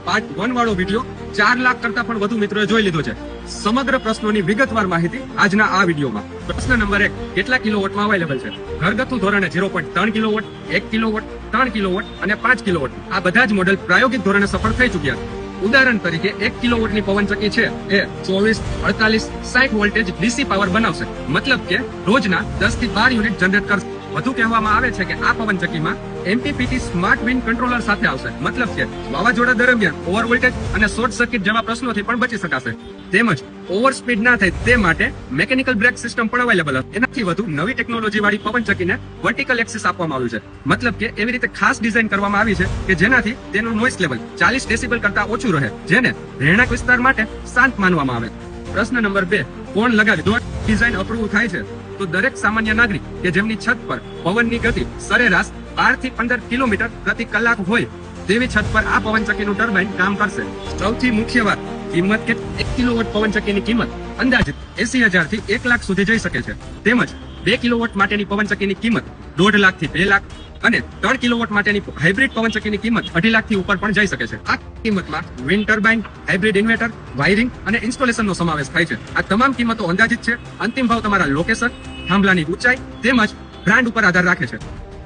Part 1 વાળો video 4 lakh કરતા પણ વધુ મિત્રોએ જોઈ લીધો છે. સમગ્ર પ્રશ્નોની વિગતવાર માહિતી આજના આ વિડીયોમાં. પ્રશ્ન નંબર 1, કેટલા કિલોવોટમાં અવેલેબલ છે? ઘરગથ્થુ ધોરણે 0.3 કિલોવોટ, 1 કિલોવોટ, 3 કિલોવોટ અને 5 કિલોવોટ. આ બધા જ મોડેલ પ્રાયોગિક ધોરણે સફળ થઈ ચૂક્યા છે. ઉદાહરણ તરીકે 1 કિલોવોટની પવનચક્કી છે એ 24, 48, 60 વોલ્ટેજ ડીસી પાવર બનાવશે. મતલબ કે રોજના 10 થી 12 યુનિટ જનરેટ કરશે. વધુ કહેવામાં આવે છે કે આ પવનચક્કીમાં MPPT સ્માર્ટ વિન્ડ કંટ્રોલર સાથે આવશે. મતલબ કે વાવાઝોડા દરમિયાન ઓવર વોલ્ટેજ અને શોર્ટ સર્કિટ જેવા પ્રશ્નોથી પણ બચી શકાશે. તેમજ ઓવર સ્પીડ ના થાય તે માટે મેકેનિકલ બ્રેક સિસ્ટમ પણ અવેલેબલ હશે. એનાથી વધુ નવી ટેકનોલોજી વાળી પવનચક્કીને વર્ટિકલ એક્સિસ આપવામાં આવ્યું છે. મતલબ કે એવી રીતે ખાસ ડિઝાઇન કરવામાં આવી છે કે જેનાથી તેનું નોઇસ લેવલ 40 ડેસિબલ કરતા ઓછું રહે, જેને રહેણાંક વિસ્તાર માટે શાંત માનવામાં આવે. પ્રશ્ન નંબર 2, કોણ લગાવી? જો ડિઝાઇન અપ્રૂવ થાય છે તો દરેક સામાન્ય નાગરિક કે જેમની છત પર પવનની ગતિ સરેરાશ 12 થી 15 કિલોમીટર પ્રતિ કલાક હોય તેવી છત પર આ પવનચક્કીનું ટર્બાઇન કામ કરશે. સૌથી મુખ્ય વાત, કિંમત કે 1 કિલોવોટ પવનચક્કીની કિંમત અંદાજિત 80,000 થી 1 લાખ સુધી જઈ શકે છે. તેમજ 2 કિલોવોટ માટેની પવનચક્કીની કિંમત 1.5 લાખ થી 2 લાખ અને 3 કિલોવોટ માટેની હાઇબ્રિડ પવનચક્કીની કિંમત 2.5 લાખ થી ઉપર પણ જઈ શકે છે. આ કિંમતમાં wind turbine, hybrid inverter, wiring અને ઇન્સ્ટોલેશનનો સમાવેશ થાય છે. આ તમામ કિંમતો અંદાજિત છે. અંતિમ ભાવ તમારા લોકેશન, થાંભલાની ઊંચાઈ તેમજ બ્રાન્ડ ઉપર આધાર રાખે છે.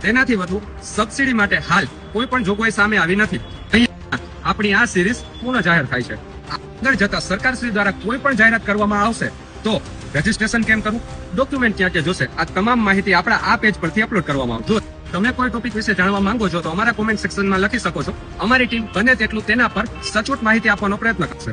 તેનાથી વધુ સબસિડી માટે હાલ કોઈ પણ જોગવાઈ સામે આવી નથી. અહીંયા આપણી આ સિરીઝ પૂર્ણ જાહેર થાય છે. આગળ જતા સરકારશ્રી દ્વારા કોઈ પણ જાહેરાત કરવામાં આવશે તો રજીસ્ટ્રેશન કેમ કરવું, ડોક્યુમેન્ટ ક્યાં ક્યાં જોશે, આ તમામ માહિતી આપણા આ પેજ પરથી અપલોડ કરવામાં આવશે. જો તમે કોઈ ટોપિક વિશે જાણવા માંગો છો તો અમારા કોમેન્ટ સેક્શનમાં લખી શકો છો. અમારી ટીમ બને તેટલું તેના પર સચોટ માહિતી આપવાનો પ્રયત્ન કરશે.